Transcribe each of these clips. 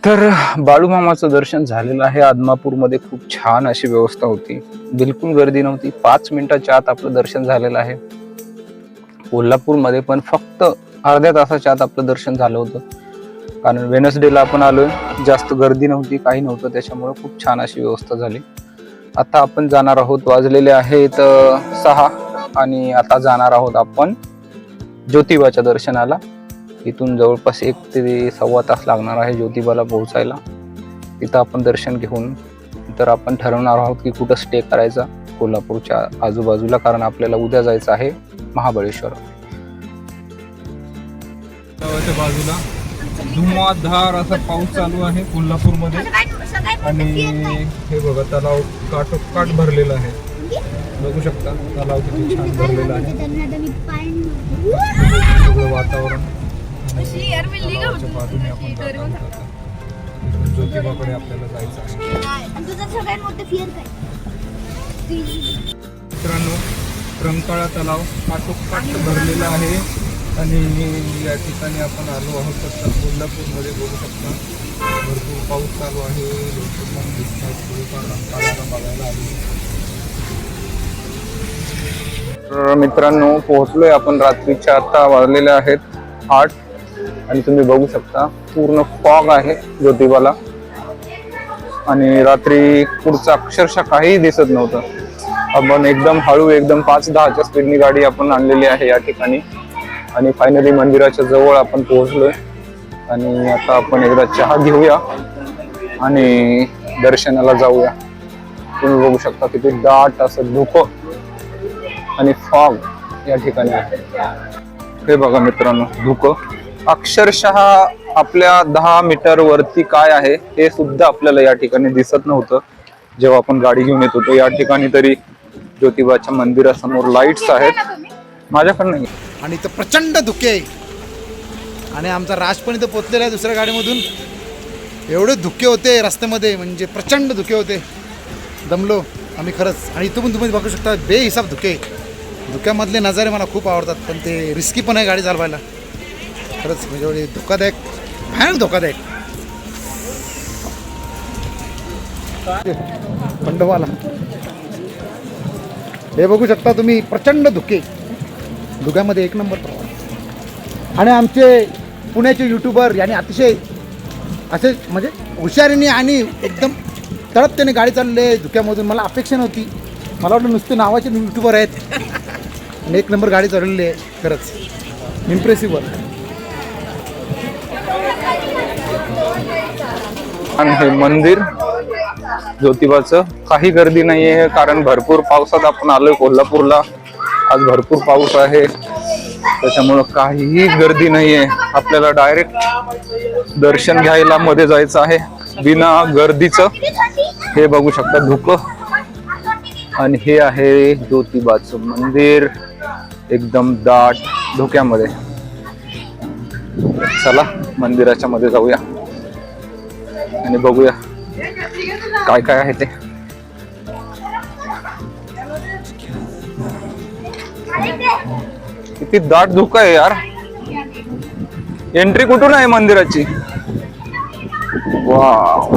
तर बाळूमामाचं दर्शन झालेलं आहे. आदमापूरमध्ये खूप छान अशी व्यवस्था होती, बिलकुल गर्दी नव्हती. 5 मिनिटाच्या आत आपलं दर्शन झालेलं आहे. कोल्हापूरमध्ये पण फक्त अर्ध्या तासाच्या आत आपलं दर्शन झालं होतं, कारण वेनसडेला आपण आलोय. जास्त गर्दी नव्हती, काही नव्हतं, त्याच्यामुळे खूप छान अशी व्यवस्था झाली. आता आपण जाणार आहोत, वाजलेले आहेत 6 आणि आता जाणार आहोत आपण ज्योतिबाच्या दर्शनाला. इथून जवळपास 1 ते सव्वा तास लागणार आहे ज्योतिबाला पोहोचायला. तिथं आपण दर्शन घेऊन तर आपण ठरवणार आहोत की कुठं स्टे करायचा कोल्हापूरच्या आजूबाजूला, कारण आपल्याला उद्या जायचं आहे महाबळेश्वर. बाजूला धुमाधार असा पाऊस चालू आहे कोल्हापूरमध्ये आणि हे बघा तलाव काठोकाठ भरलेला आहे. बघू शकता तलाव किती छान भरलेला आहे. सगळं वातावरण बाजूने आपण ज्योतिबाकडे आपल्याला जायचं आहे. मित्रांनो, रंकाळा तलाव काठोकाठ भरलेला आहे आणि या ठिकाणी आपण आलो आहोत. तर कोल्हापूरमध्ये बघू शकता भरपूर पाऊस चालू आहे. लोक पण दिसतात थोडीफार रंकाळ्याला बघायला आली. तर मित्रांनो, पोहोचलोय आपण. रात्रीच्या आता वाजलेले आहेत 8 आणि तुम्ही बघू शकता पूर्ण फॉग आहे ज्योतिबाला आणि रात्री पुढचं अक्षरशः काहीही दिसत नव्हतं. आपण एकदम हळू, एकदम 5-10च्या स्पीडनी गाडी आपण आणलेली आहे या ठिकाणी आणि फायनली मंदिराच्या जवळ आपण पोहोचलोय. आणि आता आपण एकदा चहा घेऊया आणि दर्शनाला जाऊया. तुम्ही बघू शकता किती दाट असं धुकं आणि फॉग या ठिकाणी आहे. हे बघा मित्रांनो, धुकं अक्षरशः आपल्या 10 मीटर वरती काय आहे हे सुद्धा आपल्याला या ठिकाणी दिसत नव्हतं जेव्हा आपण गाडी घेऊन येत होतो. या ठिकाणी तरी ज्योतिबाच्या मंदिरासमोर लाईट्स आहेत माझ्याकडे नाही आणि इथं प्रचंड धुके आहे. आणि आमचा राज पण इथं पोचलेला आहे दुसऱ्या गाडीमधून. एवढे धुके होते रस्त्यामध्ये, म्हणजे प्रचंड धुके होते. दमलो आम्ही खरंच. आणि इथं पण तुम्ही बघू शकता बेहिसाब धुके. धुक्यामधले नजारे मला खूप आवडतात, पण ते रिस्की पण आहे गाडी चालवायला खरंच. म्हणजे एवढी धोकादायक, भयानक धोकादायक. खंडोबाला हे बघू शकता तुम्ही, प्रचंड धुके. धुक्यामध्ये 1 नंबर. आणि आमचे पुण्याचे यूट्यूबर यांनी अतिशय असे म्हणजे हुशारीने आणि एकदम तडपतेने गाडी चालले धुक्यामधून. मला अपेक्षा नव्हती. मला वाटलं नुसते नावाचे यूट्यूबर आहेत आणि 1 नंबर गाडी चालवलेली आहे खरंच. इम्प्रेसिव्ह. आणि हे मंदिर ज्योतिबाचं काही गर्दी नाही आहे, कारण भरपूर पावसात आपण आलोय कोल्हापूरला. आज भरपूर पाऊस आहे, त्याच्यामुळं काहीही गर्दी नाहीये. आपल्याला डायरेक्ट दर्शन घ्यायला मध्ये जायचं आहे बिना गर्दीचं. हे बघू शकता धुकं. आणि हे आहे ज्योतिबाचं मंदिर एकदम दाट धुक्यामध्ये. चला मंदिराच्या मध्ये जाऊया आणि बघूया काय काय आहे ते. किती दाट धुकं आहे यार. एंट्री कुठून आहे मंदिराची? वाव,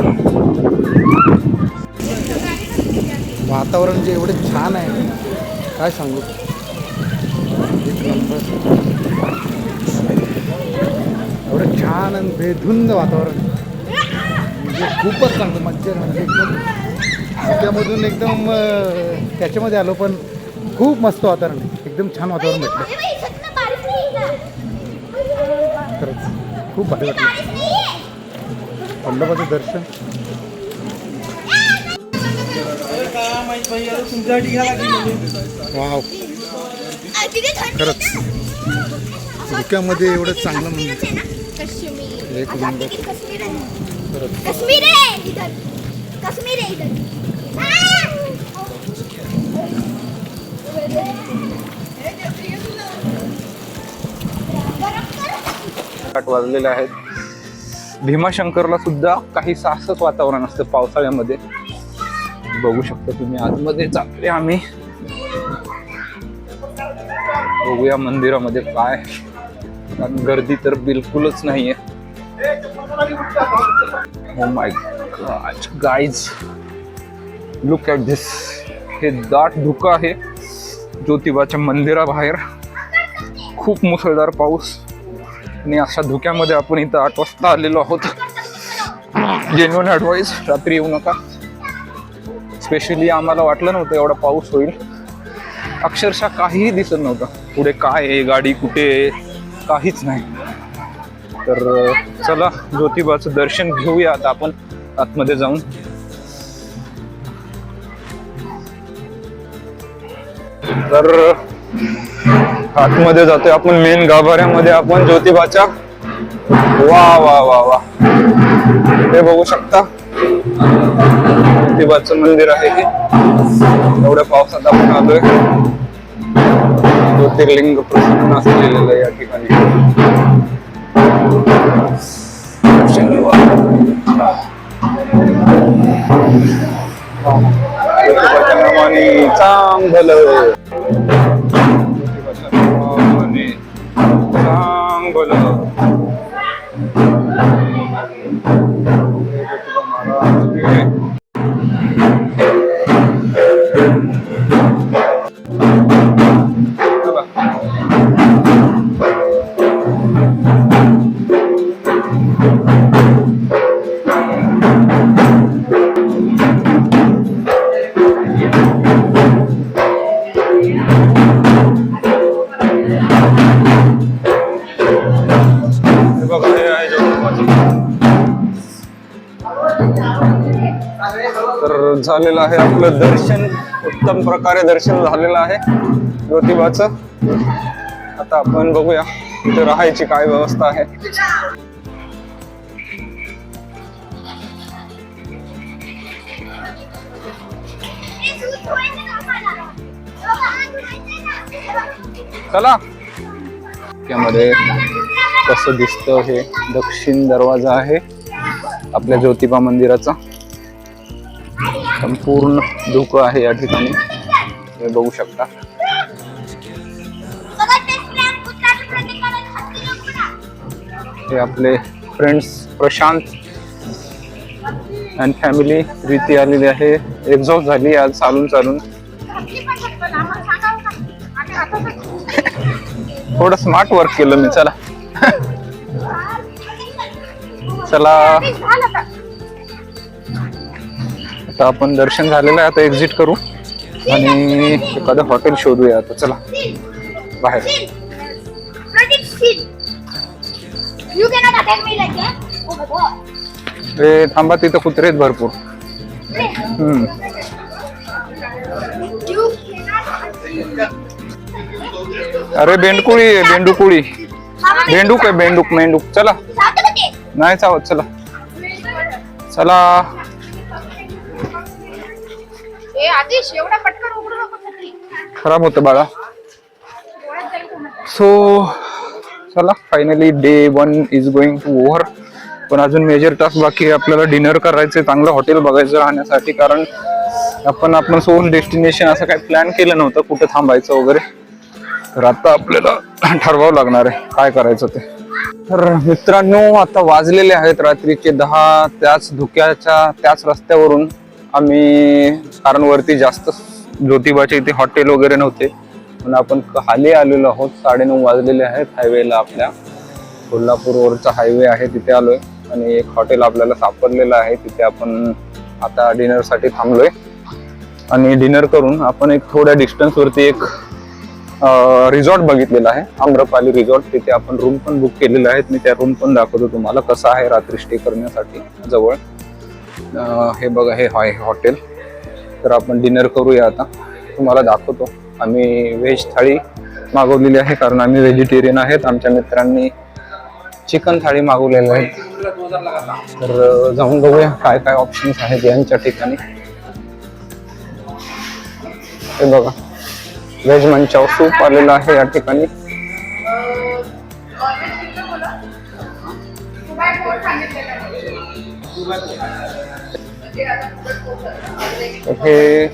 वातावरण जे एवढे छान आहे काय सांगू. 1 नंबर. एवढं छान आणि बेधुंद वातावरण, म्हणजे खूपच चांगलं. मज्जा म्हणजे एकदम धुक्यामधून एकदम त्याच्यामध्ये आलो, पण खूप मस्त वातावरण आहे. एकदम छान वातावरण भेटलं खरंच. खूप भारी वाटलं खंडोबाचं दर्शन. वाव, खरंच धुक्यामध्ये एवढं चांगलं म्हणजे 1 नंबर खरंच. वाजलेले आहेत. भीमाशंकरला सुद्धा काही सासच वातावरण असतं पावसाळ्यामध्ये. बघू शकता तुम्ही. आतमध्ये जातोय आम्ही. बघूया मंदिरामध्ये काय, कारण गर्दी तर बिलकुलच नाहीये. Oh my God, guys, look at this. हे दाट धुकं आहे ज्योतिबाच्या मंदिराबाहेर. खूप मुसळधार पाऊस आणि अशा धुक्यामध्ये आपण इथं 8 वाजता आलेलो आहोत. जेन्युइन ॲडवाइस, रात्री येऊ नका. स्पेशली आम्हाला वाटलं नव्हतं एवढा पाऊस होईल. अक्षरशः काहीही दिसत नव्हतं. पुढे काय आहे, गाडी कुठे आहे, काहीच नाही. तर चला ज्योतिबाचं दर्शन घेऊया आता आपण आतमध्ये जाऊन. तर आतमध्ये जातोय आपण मेन गाभाऱ्यामध्ये आपण ज्योतिबाच्या. वा वा वा वा, हे बघू शकता ज्योतिबाचं मंदिर आहे हे. एवढ्या पावसात आपण आलोय. ज्योतिर्लिंग प्रसन्न असलेलं आहे या ठिकाणी. ज्योतिबाच्या नावाने चांग भलं, ज्योतिबाच्या नावाने चांग भलं. ज्योतिबा महाराज की. तर झालेलं आहे आपलं दर्शन. उत्तम प्रकारे दर्शन झालेलं आहे ज्योतिबाचं. आता आपण बघूया इथे राहायची काय व्यवस्था आहे. चला. त्यामध्ये कसं दिसतं हे दक्षिण दरवाजा आहे आपल्या ज्योतिबा मंदिराचा. संपूर्ण धुकं आहे या ठिकाणी, हे बघू शकता. हे आपले friends Prashant and family Preeti आलेली आहे. एक्झॉस्ट झाली आज चालून चालून. थोडं स्मार्ट वर्क केलं मी. चला चला, आता आपण दर्शन झालेलं आहे. आता एक्झिट करू आणि एखादं हॉटेल शोधूया. आता चला बाहेर. ए थांबा, तिथं कुत्रे आहेत भरपूर. अरे बेंडकुळी आहे, बेंडुकुळी. बेंडूक आहे, बेंडूक मेंढूक. चला नाही चावत. चला चला. खराब होतं बाळा. सो चला, finally day 1 is going to over. पण अजून मेजर टास्क बाकी आहे. आपल्याला डिनर करायचं, चांगलं हॉटेल बघायचं राहण्यासाठी. कारण आपण सोल डेस्टिनेशन असं काही प्लॅन केलं नव्हतं कुठे थांबायचं वगैरे. तर आता आपल्याला ठरवावं लागणार आहे काय करायचं ते. तर मित्रांनो, आता वाजलेले आहेत रात्रीचे 10. त्याच धुक्याच्या त्याच रस्त्यावरून आम्ही, कारण वरती जास्त ज्योतिबाचे इथे हॉटेल वगैरे नव्हते, पण आपण खाली आलेलो आहोत. 9:30 वाजलेले आहेत. हायवेला आपल्या कोल्हापूरवरचा हायवे आहे तिथे आलोय आणि एक हॉटेल आपल्याला सापडलेलं आहे. तिथे आपण आता डिनरसाठी थांबलोय आणि डिनर करून आपण एक थोड्या डिस्टन्स वरती एक रिसॉर्ट बघितलेला आहे, आम्रपाली रिसॉर्ट. तिथे आपण रूम पण बुक केलेले आहेत. मी त्या रूम पण दाखवतो तुम्हाला कसं आहे रात्री स्टे करण्यासाठी जवळ. हे बघा, हे हॉटेल. तर आपण डिनर करूया आता, तुम्हाला दाखवतो. आम्ही व्हेज थाळी मागवलेली आहे कारण आम्ही व्हेजिटेरियन आहेत. आमच्या मित्रांनी चिकन थाळी मागवलेली आहेत. तर जाऊन बघूया काय काय ऑप्शन्स आहेत यांच्या ठिकाणी. हे बघा, व्हेज मंचाव सूप आलेला आहे या ठिकाणी. हे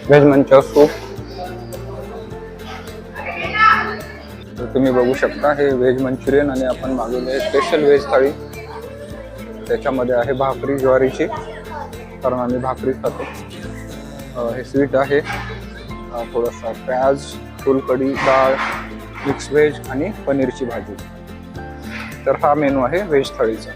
व्हेज मंचाव सूप तुम्ही बघू शकता. हे व्हेज मंचुरियन आणि आपण मागवले स्पेशल व्हेज थाळी. त्याच्यामध्ये आहे भाकरी ज्वारीची, कारण आम्ही भाकरी खातो. हे स्वीट आहे, थोडासा प्याज, फुलकढी, डाळ, मिक्स व्हेज आणि पनीरची भाजी. तर हा मेनू आहे व्हेज थाळीचा.